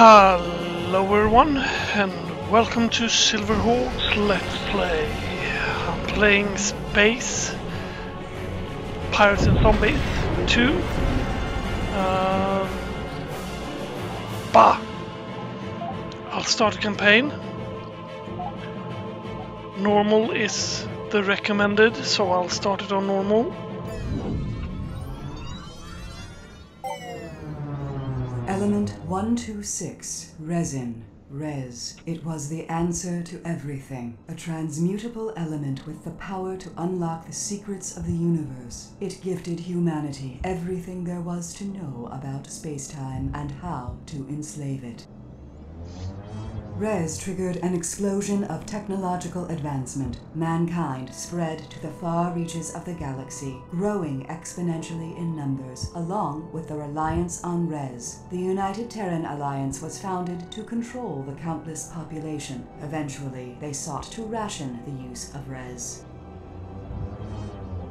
Hello everyone, and welcome to Silverhawk's Let's Play. I'm playing Space Pirates and Zombies 2. I'll start a campaign. Normal is the recommended, so I'll start it on normal. Element 126, resin. Res. It was the answer to everything. A transmutable element with the power to unlock the secrets of the universe. It gifted humanity everything there was to know about space-time and how to enslave it. Res triggered an explosion of technological advancement. Mankind spread to the far reaches of the galaxy, growing exponentially in numbers, along with the reliance on Res. The United Terran Alliance was founded to control the countless population. Eventually, they sought to ration the use of Res.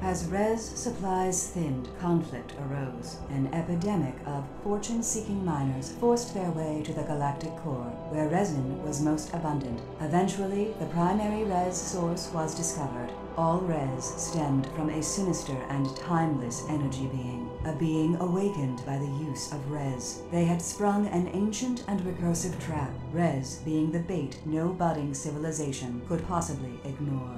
As Res supplies thinned, conflict arose. An epidemic of fortune-seeking miners forced their way to the galactic core, where resin was most abundant. Eventually, the primary Res source was discovered. All Res stemmed from a sinister and timeless energy being, a being awakened by the use of Res. They had sprung an ancient and recursive trap, Res being the bait no budding civilization could possibly ignore.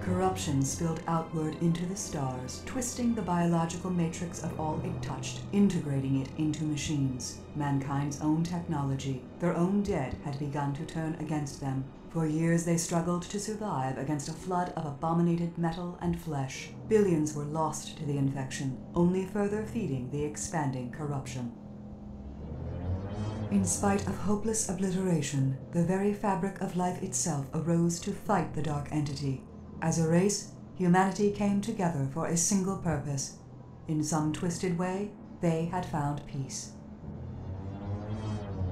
Corruption spilled outward into the stars, twisting the biological matrix of all it touched, integrating it into machines. Mankind's own technology, their own dead, had begun to turn against them. For years they struggled to survive against a flood of abominated metal and flesh. Billions were lost to the infection, only further feeding the expanding corruption. In spite of hopeless obliteration, the very fabric of life itself arose to fight the dark entity. As a race, humanity came together for a single purpose. In some twisted way, they had found peace.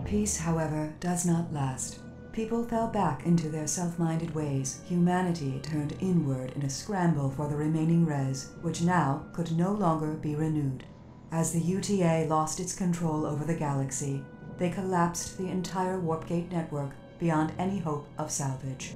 Peace, however, does not last. People fell back into their self-minded ways. Humanity turned inward in a scramble for the remaining Res, which now could no longer be renewed. As the UTA lost its control over the galaxy, they collapsed the entire Warpgate network beyond any hope of salvage.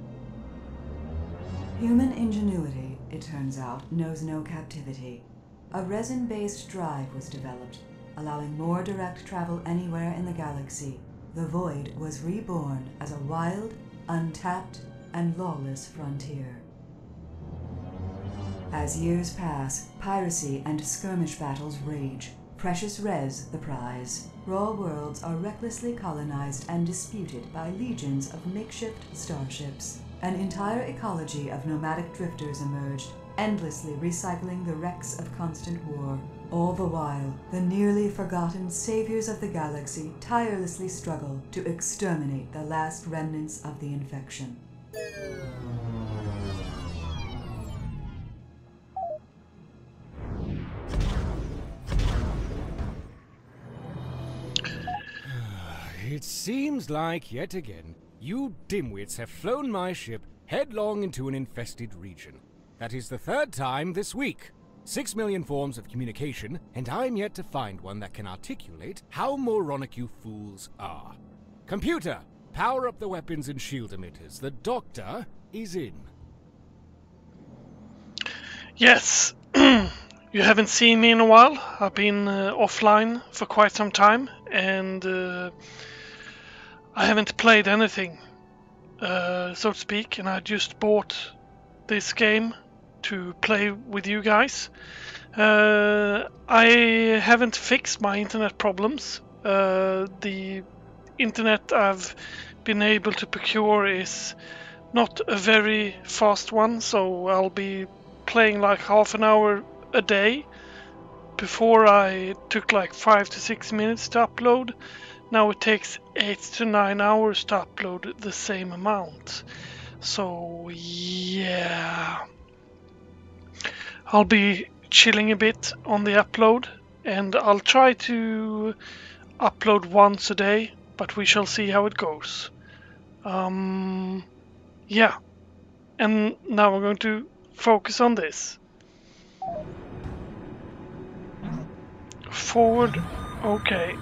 Human ingenuity, it turns out, knows no captivity. A resin-based drive was developed, allowing more direct travel anywhere in the galaxy. The Void was reborn as a wild, untapped, and lawless frontier. As years pass, piracy and skirmish battles rage. Precious Res the prize. Raw worlds are recklessly colonized and disputed by legions of makeshift starships. An entire ecology of nomadic drifters emerged, endlessly recycling the wrecks of constant war. All the while, the nearly forgotten saviors of the galaxy tirelessly struggle to exterminate the last remnants of the infection. It seems like, yet again, you dimwits have flown my ship headlong into an infested region. That is the third time this week. 6 million forms of communication, and I'm yet to find one that can articulate how moronic you fools are. Computer, power up the weapons and shield emitters. The doctor is in. Yes, you haven't seen me in a while. I've been offline for quite some time, and I haven't played anything. So to speak, and I just bought this game to play with you guys. I haven't fixed my internet problems. The internet I've been able to procure is not a very fast one, so I'll be playing like half an hour a day. Before I took like 5 to 6 minutes to upload. Now it takes 8 to 9 hours to upload the same amount. So yeah, I'll be chilling a bit on the upload, and I'll try to upload once a day, but we shall see how it goes. Yeah, and now I'm going to focus on this. Forward, okay.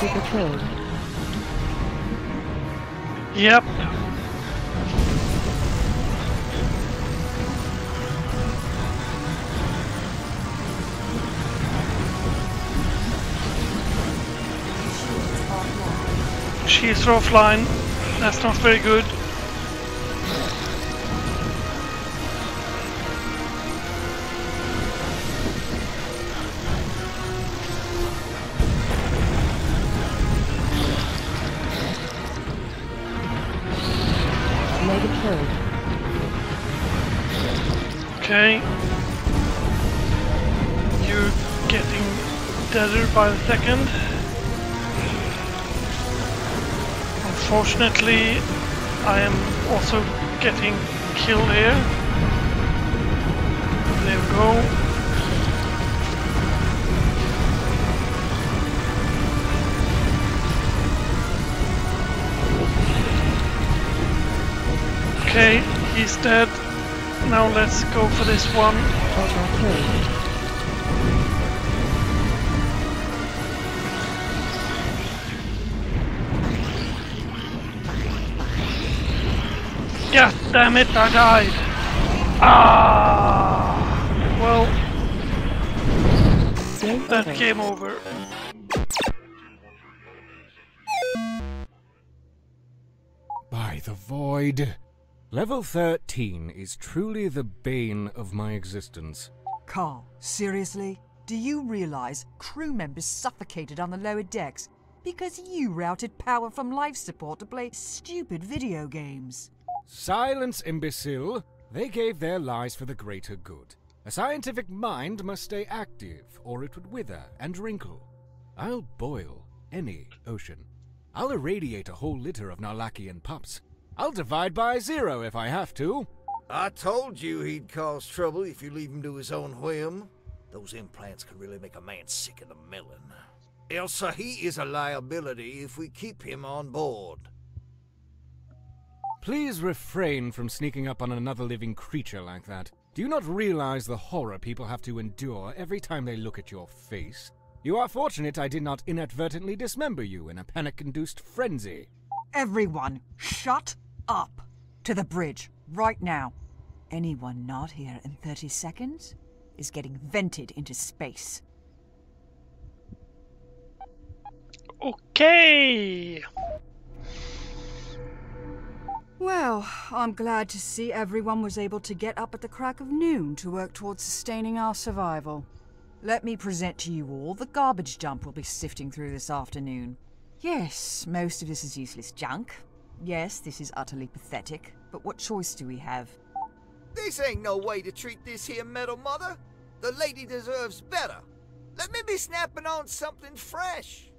super killed. Yep. She's offline. That's not very good. Mega killed. Okay. You're getting deader by the second. Unfortunately, I am also getting killed here. There we go. Okay, he's dead. Now let's go for this one. Ultra killed. Yeah, damn it, I died. Ah, well, that's game over. By the void. Level 13 is truly the bane of my existence. Carl, seriously? Do you realize crew members suffocated on the lower decks because you routed power from life support to play stupid video games? Silence, imbecile! They gave their lives for the greater good. A scientific mind must stay active, or it would wither and wrinkle. I'll boil any ocean. I'll irradiate a whole litter of Narlakian pups. I'll divide by 0 if I have to. I told you he'd cause trouble if you leave him to his own whim. Those implants could really make a man sick of the melon. Elsa, he is a liability if we keep him on board. Please refrain from sneaking up on another living creature like that. Do you not realize the horror people have to endure every time they look at your face? You are fortunate I did not inadvertently dismember you in a panic-induced frenzy. Everyone, shut up! To the bridge, right now. Anyone not here in 30 seconds is getting vented into space. Okay. Well, I'm glad to see everyone was able to get up at the crack of noon to work towards sustaining our survival. Let me present to you all the garbage dump we'll be sifting through this afternoon. Yes, most of this is useless junk. Yes, this is utterly pathetic, but what choice do we have? This ain't no way to treat this here metal mother. The lady deserves better. Let me be snapping on something fresh.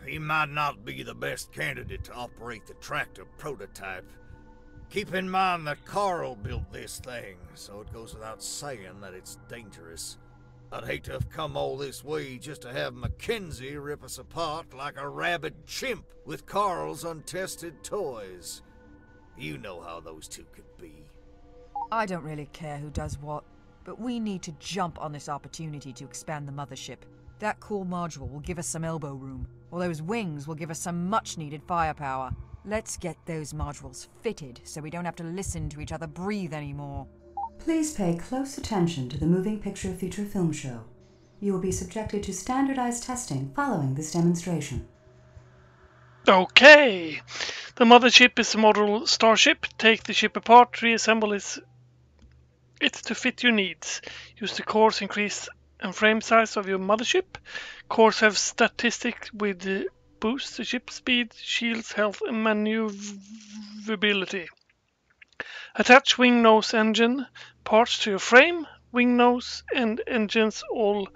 He might not be the best candidate to operate the tractor prototype. Keep in mind that Carl built this thing, so it goes without saying that it's dangerous. I'd hate to have come all this way just to have Mackenzie rip us apart like a rabid chimp with Carl's untested toys. You know how those two could be. I don't really care who does what, but we need to jump on this opportunity to expand the mothership. That core module will give us some elbow room, or those wings will give us some much-needed firepower. Let's get those modules fitted so we don't have to listen to each other breathe anymore. Please pay close attention to the moving picture feature film show. You will be subjected to standardized testing following this demonstration. Okay. The mothership is a model starship. Take the ship apart, reassemble it to fit your needs. Use the cores increase and frame size of your mothership. Cores have statistics with boost the ship speed, shields, health, and maneuverability. Attach wing nose engine parts to your frame. Wing nose and engines all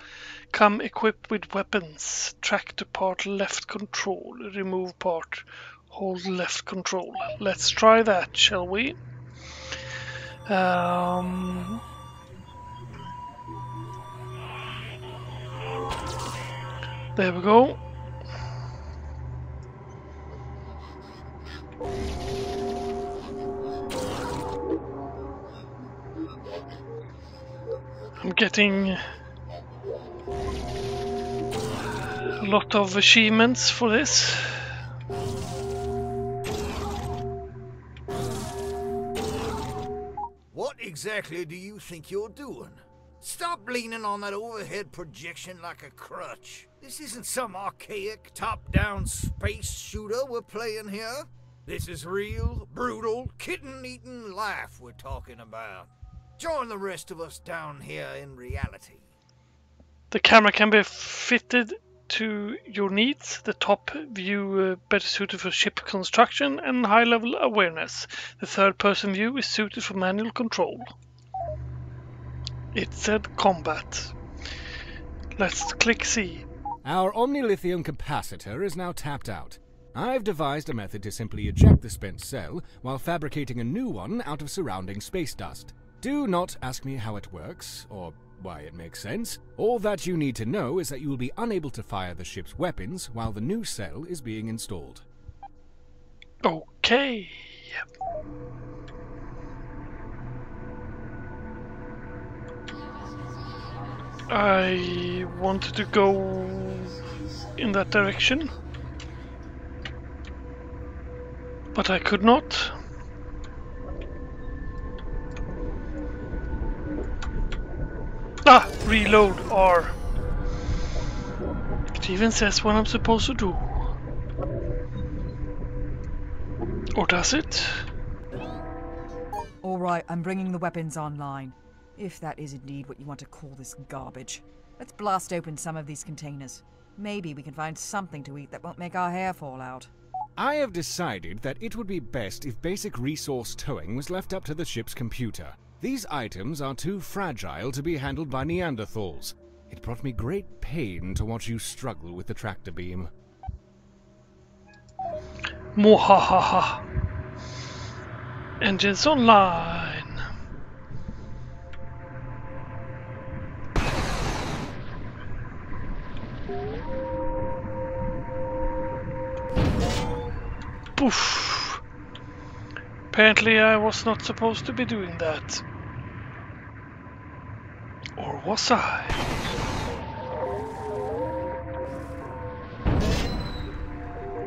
come equipped with weapons. Track to part left control. Remove part. Hold left control. Let's try that, shall we? There we go. I'm getting lot of achievements for this. What exactly do you think you're doing? Stop leaning on that overhead projection like a crutch. This isn't some archaic, top-down space shooter we're playing here. This is real, brutal, kitten-eating life we're talking about. Join the rest of us down here in reality. The camera can be fitted to your needs. The top view better suited for ship construction and high-level awareness. The third-person view is suited for manual control. It said combat. Let's click C. Our omnilithium capacitor is now tapped out. I've devised a method to simply eject the spent cell while fabricating a new one out of surrounding space dust. Do not ask me how it works, or why it makes sense. All that you need to know is that you will be unable to fire the ship's weapons while the new cell is being installed. Okay. I wanted to go in that direction, but I could not. Ah! Reload R. It even says what I'm supposed to do. Or does it? Alright, I'm bringing the weapons online. If that is indeed what you want to call this garbage. Let's blast open some of these containers. Maybe we can find something to eat that won't make our hair fall out. I have decided that it would be best if basic resource towing was left up to the ship's computer. These items are too fragile to be handled by Neanderthals. It brought me great pain to watch you struggle with the tractor beam. Mohahaha. Engines online. Poof. Apparently I was not supposed to be doing that. Or was I?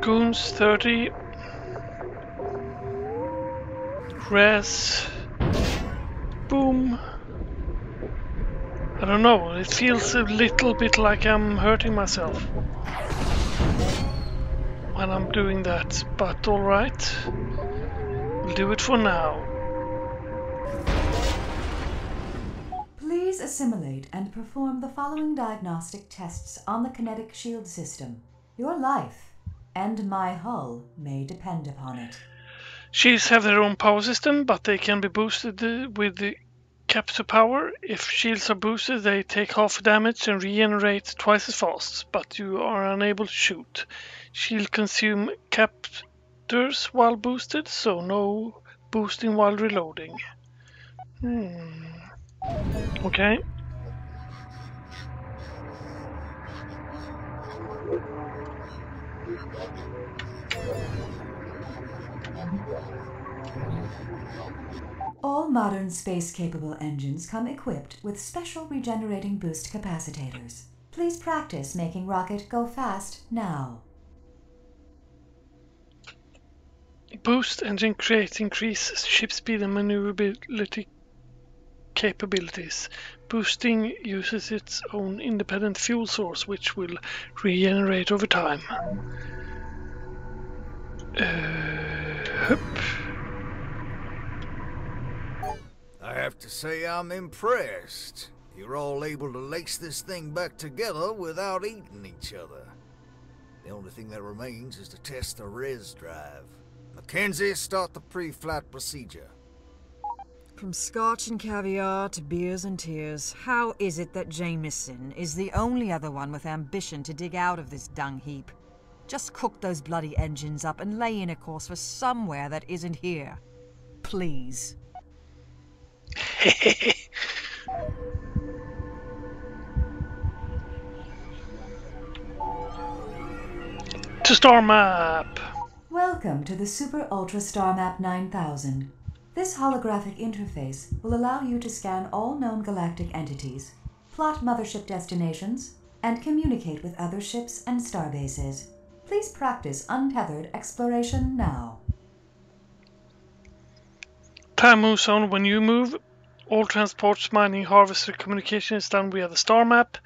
Goons 30. Res. Boom. I don't know, it feels a little bit like I'm hurting myself when I'm doing that, but alright. We'll do it for now. Please assimilate and perform the following diagnostic tests on the kinetic shield system. Your life and my hull may depend upon it. Shields have their own power system, but they can be boosted with the capture power. If shields are boosted, they take half damage and regenerate twice as fast, but you are unable to shoot. Shield consume captors while boosted, so no boosting while reloading. Okay. All modern space-capable engines come equipped with special regenerating boost capacitors. Please practice making rocket go fast now. Boost engine creates increased ship speed and maneuverability capabilities. Boosting uses its own independent fuel source, which will regenerate over time. Hup. I have to say I'm impressed. You're all able to lace this thing back together without eating each other. The only thing that remains is to test the res drive. Mackenzie, start the pre-flight procedure. From scotch and caviar to beers and tears, how is it that Jameson is the only other one with ambition to dig out of this dung heap? Just cook those bloody engines up and lay in a course for somewhere that isn't here. Please. To star map. Welcome to the Super Ultra Star Map 9000. This holographic interface will allow you to scan all known galactic entities, plot mothership destinations, and communicate with other ships and starbases. Please practice untethered exploration now. Time moves on when you move. All transports, mining, harvester, communication is done via the star map.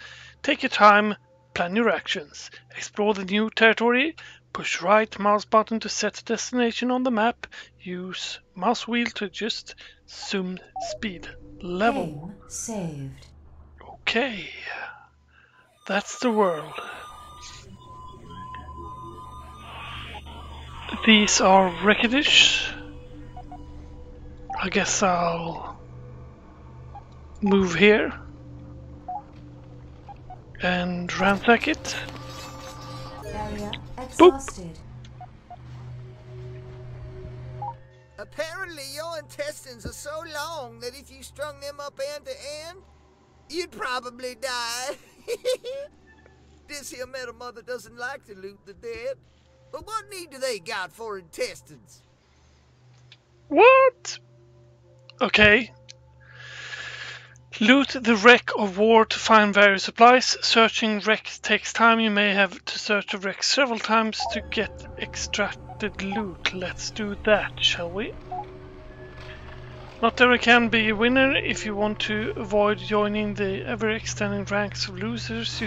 Take your time, plan your actions. Explore the new territory. Push right mouse button to set destination on the map. Use mouse wheel to adjust zoom speed level. Game saved. Okay, that's the world. These are wreckage. I guess I'll move here and ransack it. Area exhausted. Apparently your intestines are so long that if you strung them up end to end, you'd probably die. This here metal mother doesn't like to loot the dead. But what need do they got for intestines? What? Okay. Loot the wreck of war to find various supplies. Searching wreck takes time. You may have to search the wreck several times to get extracted loot. Let's do that, shall we? Not there can be a winner. If you want to avoid joining the ever-extending ranks of losers,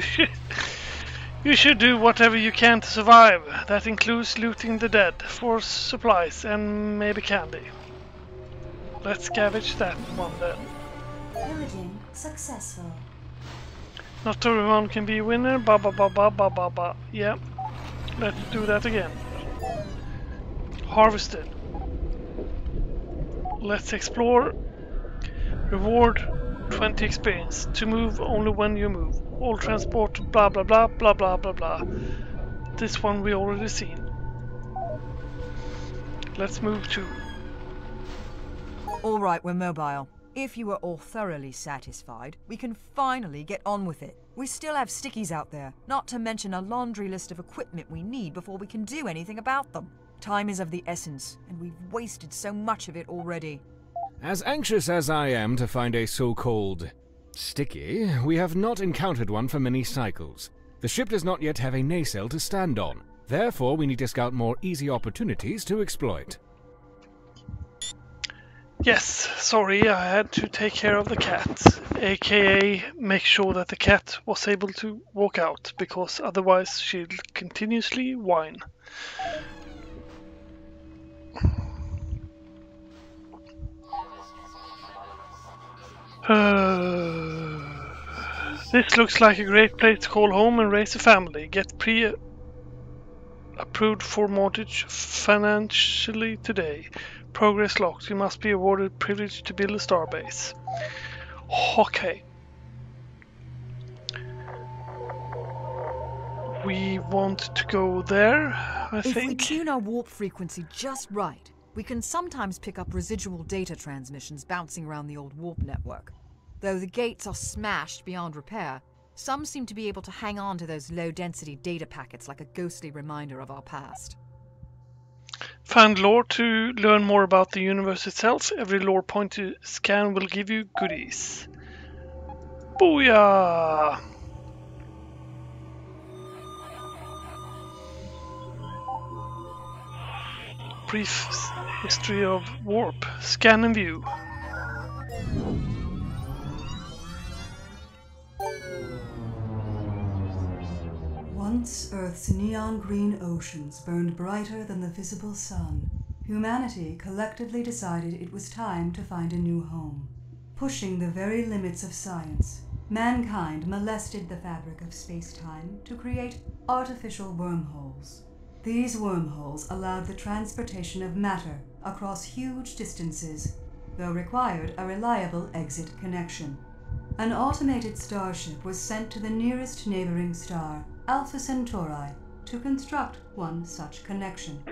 you should do whatever you can to survive. That includes looting the dead for supplies and maybe candy. Let's scavenge that one then. Pillaging successful. Not everyone can be a winner. Ba ba ba ba ba ba ba. Yeah. Let's do that again. Harvested. Let's explore. Reward 20 experience. To move only when you move. All transport blah blah blah blah blah blah blah. This one we already seen. Let's move to. Alright, we're mobile. If you are all thoroughly satisfied, we can finally get on with it. We still have stickies out there, not to mention a laundry list of equipment we need before we can do anything about them. Time is of the essence, and we've wasted so much of it already. As anxious as I am to find a so-called sticky, we have not encountered one for many cycles. The ship does not yet have a nacelle to stand on. Therefore, we need to scout more easy opportunities to exploit. Yes, sorry, I had to take care of the cat, aka make sure that the cat was able to walk out, because otherwise she'll continuously whine. This looks like a great place to call home and raise a family. Get pre-approved for mortgage financially today. Progress locked. You must be awarded privilege to build a starbase. Okay. We want to go there, I think. If we tune our warp frequency just right, we can sometimes pick up residual data transmissions bouncing around the old warp network. Though the gates are smashed beyond repair, some seem to be able to hang on to those low-density data packets like a ghostly reminder of our past. Find lore to learn more about the universe itself. Every lore point you scan will give you goodies. Booyah! Brief history of warp. Scan and view. Once Earth's neon green oceans burned brighter than the visible sun, humanity collectively decided it was time to find a new home. Pushing the very limits of science, mankind molested the fabric of space-time to create artificial wormholes. These wormholes allowed the transportation of matter across huge distances, though required a reliable exit connection. An automated starship was sent to the nearest neighboring star, Alpha Centauri, to construct one such connection.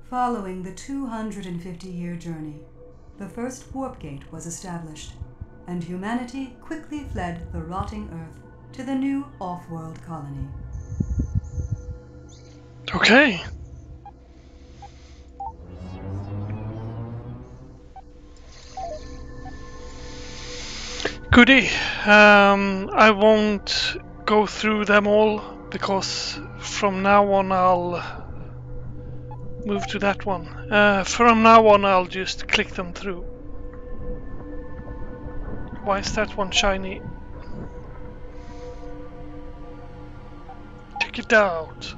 Following the 250-year journey, the first warp gate was established, and humanity quickly fled the rotting Earth to the new off-world colony. Okay. Goody. I won't go through them all, because from now on I'll move to that one. From now on I'll just click them through. Why is that one shiny? Check it out.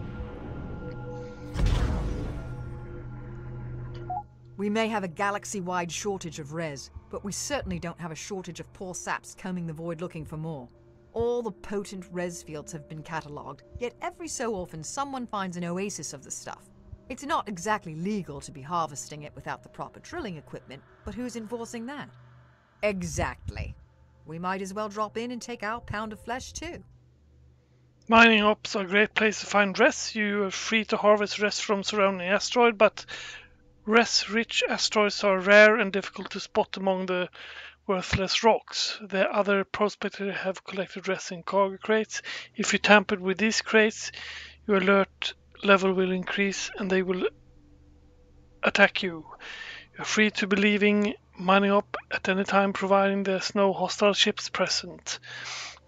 We may have a galaxy-wide shortage of res, but we certainly don't have a shortage of poor saps combing the void looking for more. All the potent res fields have been catalogued, yet every so often someone finds an oasis of the stuff. It's not exactly legal to be harvesting it without the proper drilling equipment, but who's enforcing that? Exactly. We might as well drop in and take our pound of flesh too. Mining ops are a great place to find res. You are free to harvest res from surrounding asteroid, but res-rich asteroids are rare and difficult to spot among the worthless rocks. The other prospectors have collected res in cargo crates. If you tampered with these crates, your alert level will increase and they will attack you. You're free to be leaving mining up at any time, providing there's no hostile ships present.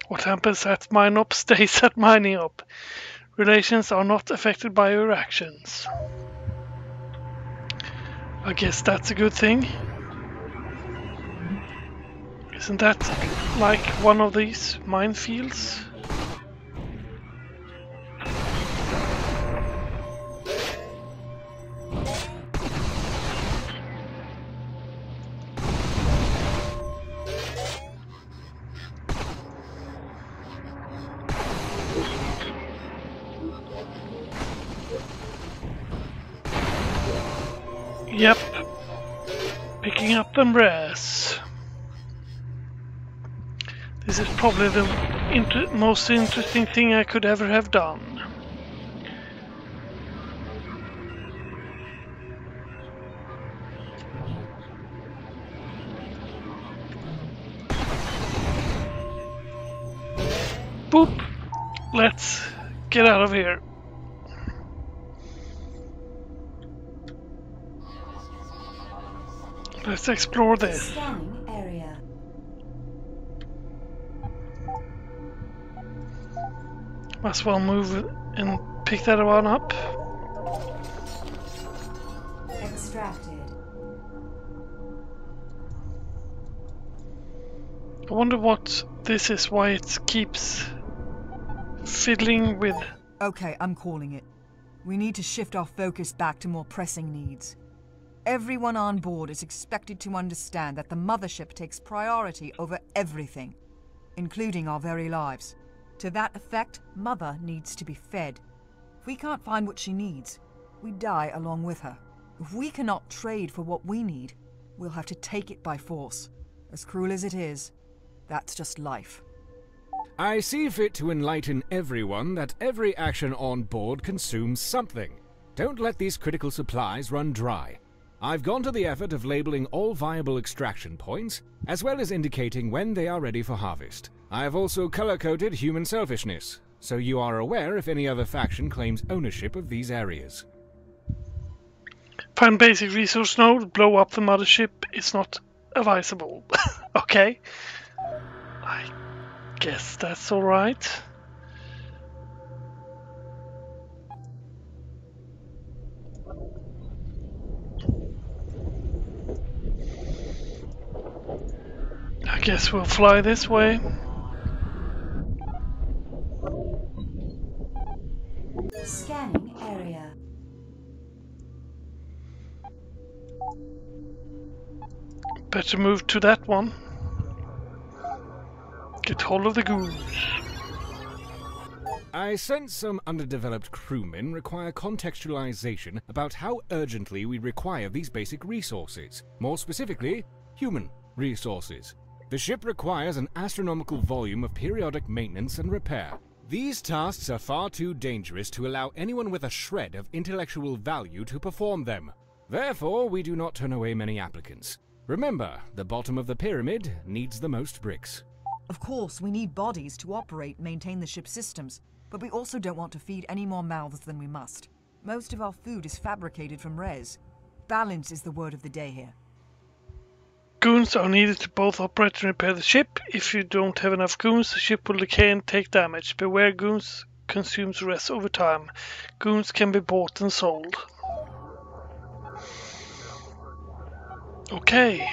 What happens at mine up stays at mining up. Relations are not affected by your actions. I guess that's a good thing. Isn't that like one of these minefields? Yep, picking up them res. This is probably the most interesting thing I could ever have done. Boop! Let's get out of here. Let's explore this. Scanning area. Might as well move and pick that one up. Extracted. I wonder what this is, why it keeps fiddling with. Okay, I'm calling it. We need to shift our focus back to more pressing needs. Everyone on board is expected to understand that the mothership takes priority over everything, including our very lives. To that effect, Mother needs to be fed. If we can't find what she needs, we die along with her. If we cannot trade for what we need, we'll have to take it by force. As cruel as it is, that's just life. I see fit to enlighten everyone that every action on board consumes something. Don't let these critical supplies run dry. I've gone to the effort of labeling all viable extraction points, as well as indicating when they are ready for harvest. I have also color-coded human selfishness, so you are aware if any other faction claims ownership of these areas. Find basic resource node, blow up the mothership is not advisable. Okay. I guess that's alright. I guess we'll fly this way. Scanning area. Better move to that one. Get hold of the goons. I sense some underdeveloped crewmen require contextualization about how urgently we require these basic resources. More specifically, human resources. The ship requires an astronomical volume of periodic maintenance and repair. These tasks are far too dangerous to allow anyone with a shred of intellectual value to perform them. Therefore, we do not turn away many applicants. Remember, the bottom of the pyramid needs the most bricks. Of course, we need bodies to operate and maintain the ship's systems, but we also don't want to feed any more mouths than we must. Most of our food is fabricated from res. Balance is the word of the day here. goons are needed to both operate and repair the ship. If you don't have enough goons, the ship will decay and take damage. Beware, goons consumes res over time. Goons can be bought and sold. Okay.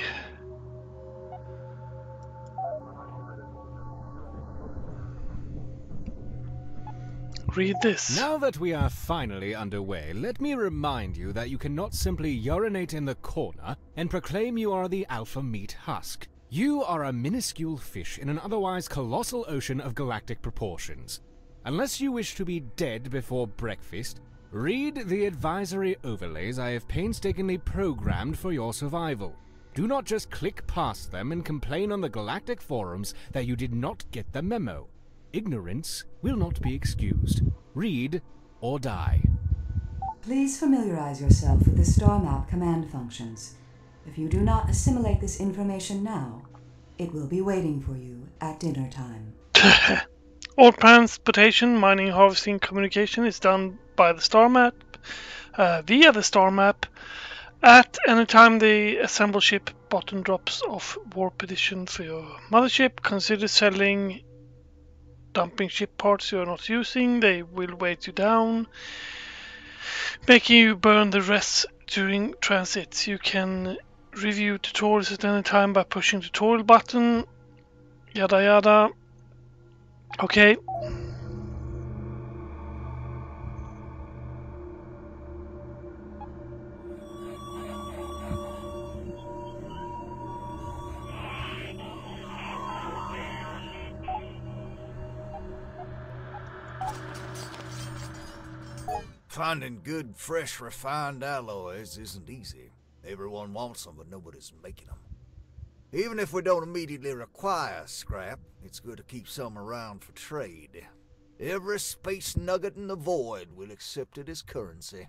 Read this. Now that we are finally underway, let me remind you that you cannot simply urinate in the corner and proclaim you are the alpha meat husk. You are a minuscule fish in an otherwise colossal ocean of galactic proportions. Unless you wish to be dead before breakfast, read the advisory overlays I have painstakingly programmed for your survival. Do not just click past them and complain on the galactic forums that you did not get the memo. Ignorance will not be excused. Read or die. Please familiarize yourself with the star map command functions. If you do not assimilate this information now, it will be waiting for you at dinner time. All transportation, mining, harvesting, communication is done by the star map, via the star map. At any time the assemble ship button drops off warp edition for your mothership, consider selling, dumping ship parts you are not using. They will weight you down, making you burn the rest during transit. You can review tutorials at any time by pushing the tutorial button. Yada yada. Okay. Finding good, fresh, refined alloys isn't easy. Everyone wants them, but nobody's making them. Even if we don't immediately require scrap, it's good to keep some around for trade. Every space nugget in the void will accept it as currency.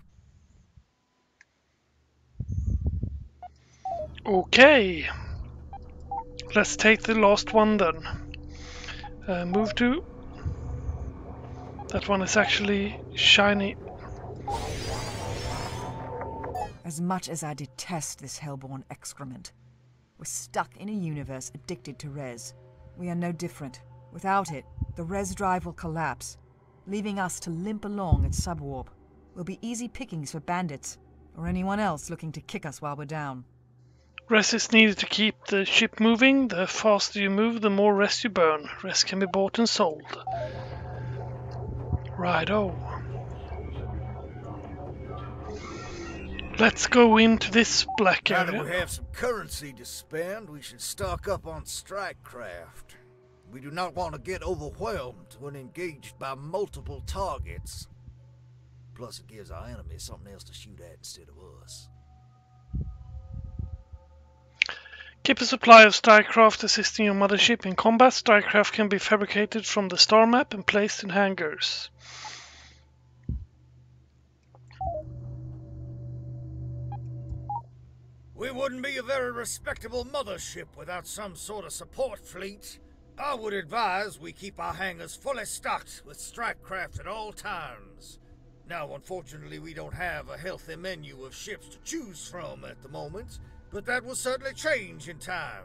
Okay. Let's take the last one then. Move to... That one is actually shiny. As much as I detest this hellborn excrement, we're stuck in a universe addicted to res. We are no different. Without it, the res drive will collapse, leaving us to limp along at subwarp. We'll be easy pickings for bandits, or anyone else looking to kick us while we're down. Res is needed to keep the ship moving. The faster you move, the more res you burn. Res can be bought and sold. Righto. Let's go into this black Now area. that we have some currency to spend, we should stock up on strike craft. We do not want to get overwhelmed when engaged by multiple targets. Plus, it gives our enemies something else to shoot at instead of us. Keep a supply of strikecraft assisting your mothership in combat. Strikecraft can be fabricated from the star map and placed in hangars. We wouldn't be a very respectable mothership without some sort of support fleet. I would advise we keep our hangars fully stocked with strike craft at all times. Now, unfortunately, we don't have a healthy menu of ships to choose from at the moment, but that will certainly change in time.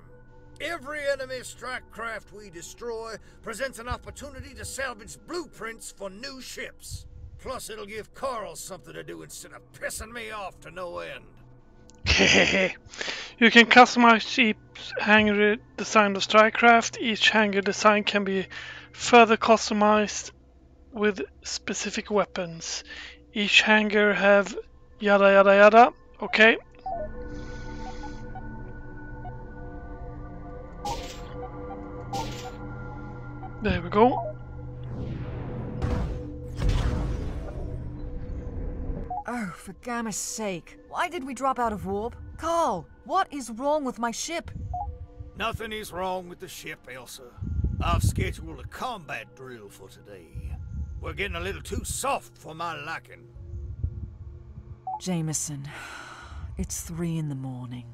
Every enemy strike craft we destroy presents an opportunity to salvage blueprints for new ships. Plus, it'll give Carl something to do instead of pissing me off to no end. You can customize each hangar design of strikecraft. Each hangar design can be further customized with specific weapons. Each hangar have yada yada yada. Okay. There we go. Oh, for Gamma's sake. Why did we drop out of warp? Carl, what is wrong with my ship? Nothing is wrong with the ship, Elsa. I've scheduled a combat drill for today. We're getting a little too soft for my liking. Jameson, it's 3 in the morning.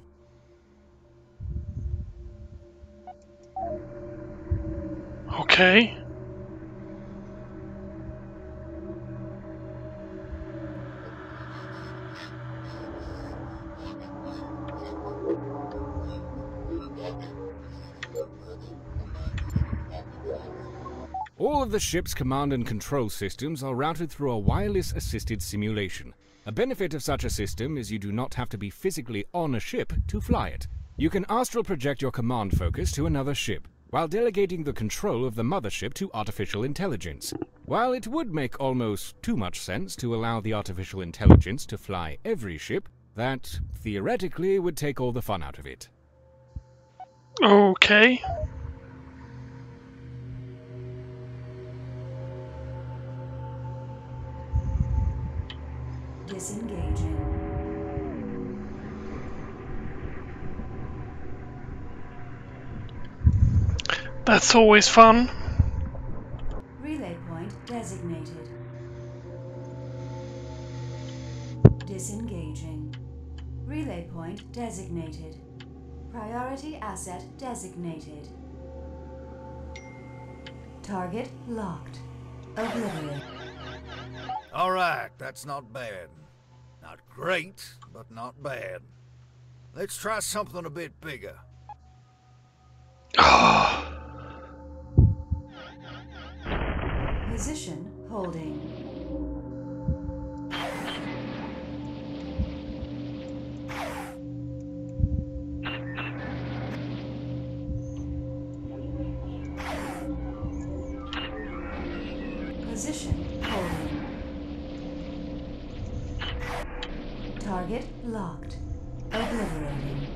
Okay. All of the ship's command and control systems are routed through a wireless-assisted simulation. A benefit of such a system is you do not have to be physically on a ship to fly it. You can astral project your command focus to another ship, while delegating the control of the mothership to artificial intelligence. While it would make almost too much sense to allow the artificial intelligence to fly every ship, that theoretically would take all the fun out of it. Okay. Disengaging. That's always fun. Relay point designated. Disengaging. Relay point designated. Priority asset designated. Target locked. Obliterate. All right, that's not bad. Not great, but not bad. Let's try something a bit bigger. Position holding. Position holding. Target locked. Obliterating.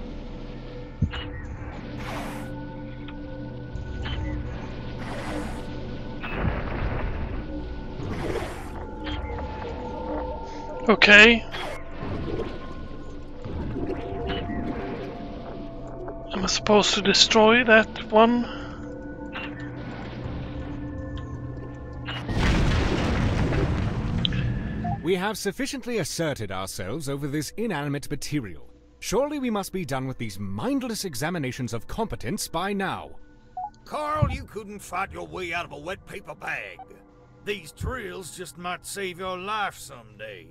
Okay. Am I supposed to destroy that one? We have sufficiently asserted ourselves over this inanimate material. Surely we must be done with these mindless examinations of competence by now. Carl, you couldn't fight your way out of a wet paper bag. These drills just might save your life someday.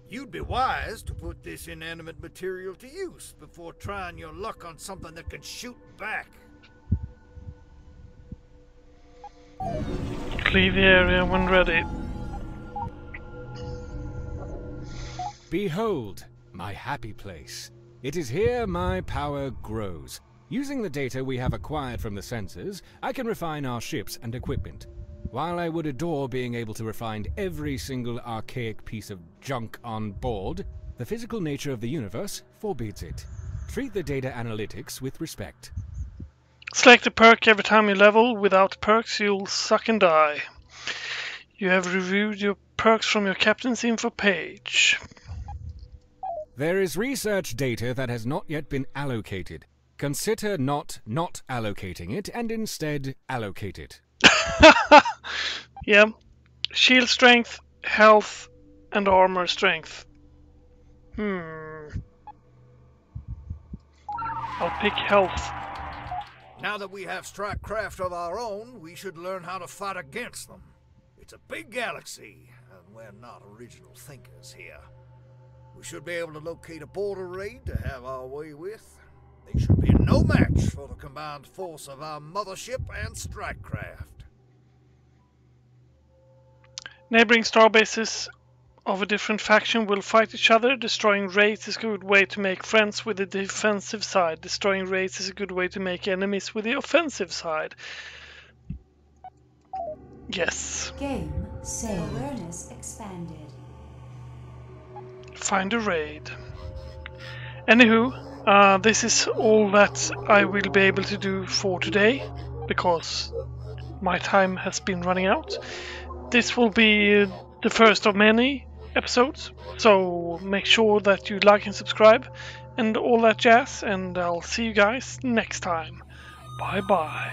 You'd be wise to put this inanimate material to use before trying your luck on something that can shoot back. Leave the area when ready. Behold, my happy place. It is here my power grows. Using the data we have acquired from the sensors, I can refine our ships and equipment. While I would adore being able to refine every single archaic piece of junk on board, the physical nature of the universe forbids it. Treat the data analytics with respect. Select a perk every time you level. Without perks, you'll suck and die. You have reviewed your perks from your captain's info page. There is research data that has not yet been allocated. Consider not allocating it, and instead allocate it. Yeah. Shield strength, health, and armor strength. I'll pick health. Now that we have strike craft of our own, we should learn how to fight against them. It's a big galaxy, and we're not original thinkers here. We should be able to locate a border raid to have our way with. They should be no match for the combined force of our mothership and strike craft. Neighboring starbases of a different faction will fight each other. Destroying raids is a good way to make friends with the defensive side. Destroying raids is a good way to make enemies with the offensive side. Yes. Game save. Awareness expanded. Find a raid. Anywho, this is all that I will be able to do for today, because my time has been running out. This will be the first of many episodes, so make sure that you like and subscribe and all that jazz, and I'll see you guys next time. Bye bye.